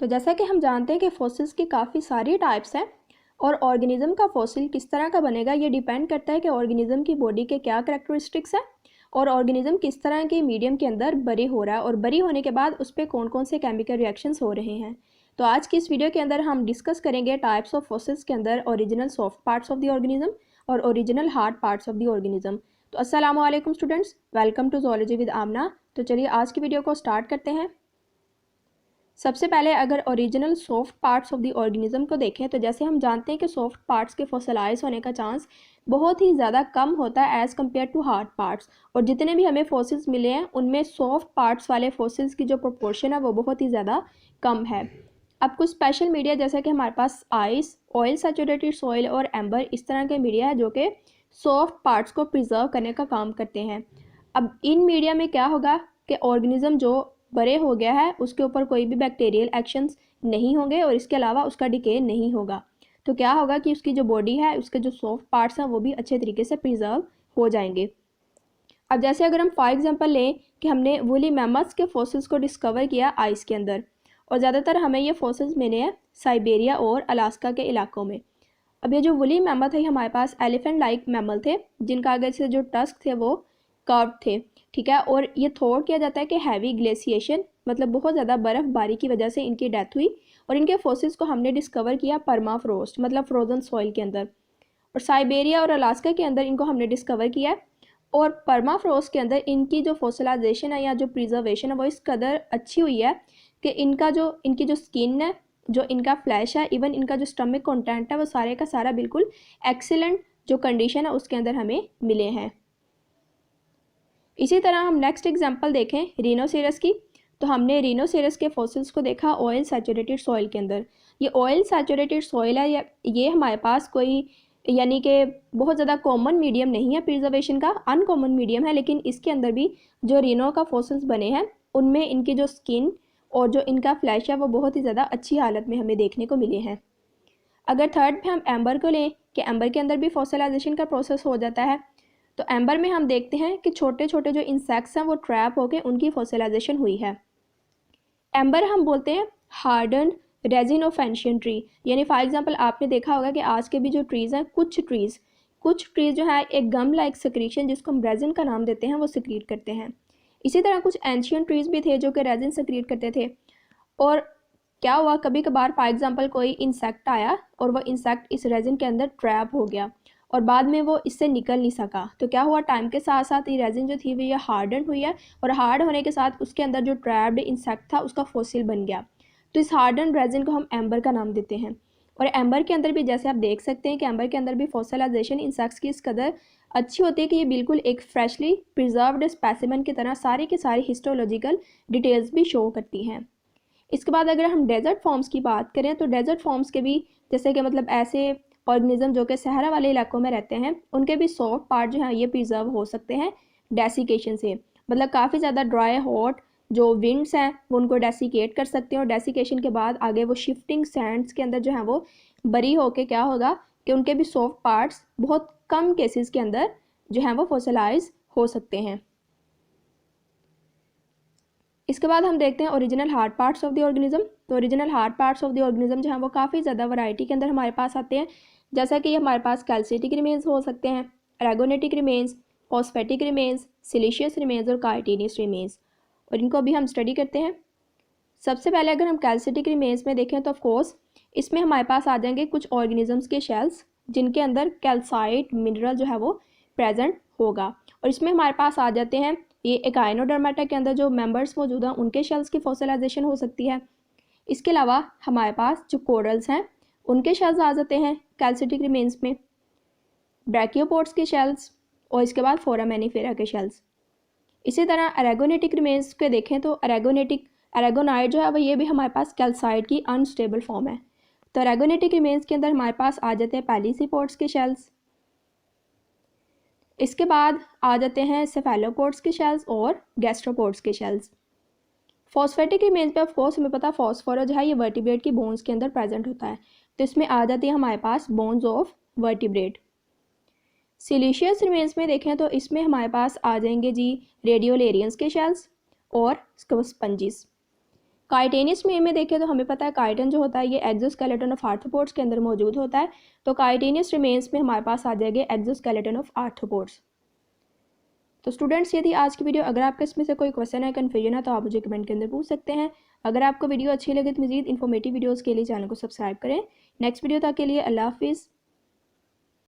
तो जैसा कि हम जानते हैं कि फॉसिल्स की काफ़ी सारी टाइप्स हैं और ऑर्गेनिज्म का फॉसिल किस तरह का बनेगा ये डिपेंड करता है कि ऑर्गेनिज्म की बॉडी के क्या करैक्टरिस्टिक्स हैं और ऑर्गेनिज्म किस तरह के मीडियम के अंदर बरी हो रहा है और बरी होने के बाद उस पर कौन कौन से केमिकल रिएक्शंस हो रहे हैं। तो आज की इस वीडियो के अंदर हम डिस्कस करेंगे टाइप्स ऑफ फॉसिल्स के अंदर original soft parts of the organism और original hard parts of the organism. तो अस्सलामु अलैकुम students, welcome to zoology with Amna. तो चलिए आज की वीडियो को स्टार्ट करते हैं। सबसे पहले अगर original soft parts of the organism को देखें तो जैसे हम जानते हैं कि सॉफ्ट पार्ट्स के फॉसिलाइज होने का चांस बहुत ही ज़्यादा कम होता है as compare to hard parts, और जितने भी हमें फॉसिल्स मिले हैं उनमें सॉफ्ट पार्ट्स वाले फॉसिल्स की जो प्रोपोर्शन है वो बहुत ही ज़्यादा कम है। अब कुछ स्पेशल मीडिया जैसा कि हमारे पास आइस, ऑयल सैचुरेटेड सॉइल और एम्बर इस तरह के मीडिया है जो कि सॉफ्ट पार्ट्स को प्रिजर्व करने का काम करते हैं। अब इन मीडिया में क्या होगा कि ऑर्गेनिज्म जो बड़े हो गया है उसके ऊपर कोई भी बैक्टीरियल एक्शंस नहीं होंगे और इसके अलावा उसका डिके नहीं होगा। तो क्या होगा कि उसकी जो बॉडी है उसके जो सॉफ्ट पार्ट्स हैं वो भी अच्छे तरीके से प्रिजर्व हो जाएंगे। अब जैसे अगर हम फॉर एग्जांपल लें कि हमने वूली मैमथ्स के फॉसिल्स को डिस्कवर किया आइस के अंदर, और ज़्यादातर हमें ये फॉसिल्स मिले हैं साइबेरिया और अलास्का के इलाकों में। अब ये जो वूली मैमथ है हमारे पास एलिफेंट लाइक मैमल थे जिनका आगे से जो टस्क थे वो कर्व थे, ठीक है। और ये थॉट किया जाता है कि हैवी ग्लेशिएशन मतलब बहुत ज़्यादा बर्फ़बारी की वजह से इनकी डेथ हुई, और इनके फॉसिल्स को हमने डिस्कवर किया परमाफ्रोस्ट मतलब फ्रोजन सॉइल के अंदर, और साइबेरिया और अलास्का के अंदर इनको हमने डिस्कवर किया। और परमाफ्रोस्ट के अंदर इनकी जो फॉसिलाइजेशन है या जो प्रिजर्वेशन है वो इस कदर अच्छी हुई है कि इनकी जो स्किन है, जो इनका फ्लैश है, इवन इनका जो स्टमक कंटेंट है वो सारे का सारा बिल्कुल एक्सीलेंट जो कंडीशन है उसके अंदर हमें मिले हैं। इसी तरह हम नेक्स्ट एग्जांपल देखें रिनोसेरस की, तो हमने रिनोसेरस के फॉसिल्स को देखा ऑयल सैचुरेटेड सॉइल के अंदर। ये ऑयल सैचुरेटेड सॉइल है, ये हमारे पास कोई यानी कि बहुत ज़्यादा कॉमन मीडियम नहीं है प्रिजर्वेशन का, अनकॉमन मीडियम है, लेकिन इसके अंदर भी जो रिनो का फॉसिल्स बने हैं उनमें इनकी जो स्किन और जो इनका फ्लैश है वो बहुत ही ज़्यादा अच्छी हालत में हमें देखने को मिले हैं। अगर थर्ड पे हम एम्बर को लें कि एम्बर के अंदर भी फॉसिलाइजेशन का प्रोसेस हो जाता है, तो एम्बर में हम देखते हैं कि छोटे छोटे जो इंसेक्ट्स हैं वो ट्रैप होकर उनकी फॉसिलाइजेशन हुई है। एम्बर हम बोलते हैं harden resin of ancient tree, यानी फॉर एग्जांपल आपने देखा होगा कि आज के भी जो ट्रीज़ हैं कुछ ट्रीज़ जो है एक गम लाइक सिक्रीशन जिसको हम रेजिन का नाम देते हैं वो सिक्रीट करते हैं। इसी तरह कुछ एंशियंट ट्रीज़ भी थे जो कि रेजिन सिक्रीट करते थे, और क्या हुआ कभी कभार फॉर एग्जांपल कोई इंसेक्ट आया और वह इंसेक्ट इस रेजिन के अंदर ट्रैप हो गया और बाद में वो इससे निकल नहीं सका, तो क्या हुआ टाइम के साथ साथ ये रेजिन जो थी वो ये हार्डन हुई है, और हार्ड होने के साथ उसके अंदर जो ट्रैप्ड इंसेक्ट था उसका फॉसिल बन गया। तो इस हार्डन रेजिन को हम एम्बर का नाम देते हैं। और एम्बर के अंदर भी जैसे आप देख सकते हैं कि एम्बर के अंदर भी फॉसिलाइजेशन इंसेक्ट्स की इस कदर अच्छी होती है कि ये बिल्कुल एक फ्रेशली प्रिजर्व्ड स्पेसिमेन की तरह सारी की सारी हिस्टोलॉजिकल डिटेल्स भी शो करती हैं। इसके बाद अगर हम डेजर्ट फॉर्म्स की बात करें तो डेजर्ट फॉर्म्स के भी जैसे कि मतलब ऐसे ऑर्गेनिज्म जो कि सहरा वाले इलाकों में रहते हैं उनके भी सॉफ्ट पार्ट जो हैं ये प्रिजर्व हो सकते हैं डेसिकेशन से, मतलब काफ़ी ज़्यादा ड्राई हॉट जो विंड्स हैं वो उनको डेसिकेट कर सकते हैं, और डेसिकेशन के बाद आगे वो शिफ्टिंग सैंड्स के अंदर जो है वो बरी होके क्या होगा कि उनके भी सॉफ्ट पार्ट्स बहुत कम केसेस के अंदर जो हैं वो फॉसिलाइज हो सकते हैं। इसके बाद हम देखते हैं original hard parts of the organism. तो original hard parts of the organism जो है वो काफ़ी ज़्यादा वैरायटी के अंदर हमारे पास आते हैं, जैसा कि हमारे पास कैल्सिटिक रिमेन्स हो सकते हैं, aragonitic remains, phosphatic remains, siliceous remains और कार्टिनियस रिमेन्स, और इनको अभी हम स्टडी करते हैं। सबसे पहले अगर हम कैल्सिटिक रिमेन्स में देखें तो ऑफकोर्स इसमें हमारे पास आ जाएंगे कुछ ऑर्गेनिजम्स के शेल्स जिनके अंदर कैल्साइट मिनरल जो है वो प्रेजेंट होगा, और इसमें हमारे पास आ जाते हैं ये एकाइनोडर्मेटा के अंदर जो मेंबर्स मौजूद हैं उनके शेल्स की फॉसिलाइजेशन हो सकती है। इसके अलावा हमारे पास जो कोरल्स हैं उनके शेल्स आ जाते हैं कैल्सिटिक रिमेन्स में, ब्रैकियोपोड्स के शेल्स, और इसके बाद फोरामेनिफेरा के शेल्स। इसी तरह एरागोनेटिक रिमेन्स के देखें तो एरागोनाइट जो है वह ये भी हमारे पास कैल्साइट की अनस्टेबल फॉर्म है। तो एरागोनेटिक रिमेन्स के अंदर हमारे पास आ जाते हैं पैलिसीपोड्स के शेल्स, इसके बाद आ जाते हैं सेफेलोपोड्स के शेल्स और गैस्ट्रोपोड्स के शेल्स। फॉस्फेटिक रिमेन्स पे ऑफकोर्स हमें पता फॉस्फोरस जो है ये वर्टिब्रेट की बोन्स के अंदर प्रेजेंट होता है, तो इसमें आ जाती है हमारे पास bones of vertebrate. Siliceous remains में देखें तो इसमें हमारे पास आ जाएंगे जी रेडियोलेरियंस के शेल्स और स्पंजिस। काइटेनियस में देखें तो हमें पता है काइटन जो होता है ये एक्सोस्केलेटन ऑफ आर्थ्रोपोड्स के अंदर मौजूद होता है। तो काइटेनियस रिमेन्स में हमारे पास आ जाएगा एक्सोस्केलेटन ऑफ आर्थ्रोपोड्स। तो स्टूडेंट्स, यदि आज की वीडियो अगर आपके इसमें से कोई क्वेश्चन है, कन्फ्यूजन है, तो आप मुझे कमेंट के अंदर पूछ सकते हैं। अगर आपको वीडियो अच्छी लगे तो मज़ीद इन्फॉर्मेटिव वीडियोज़ के लिए चैनल को सब्सक्राइब करें। नेक्स्ट वीडियो तक के लिए अल्लाह हाफिज़।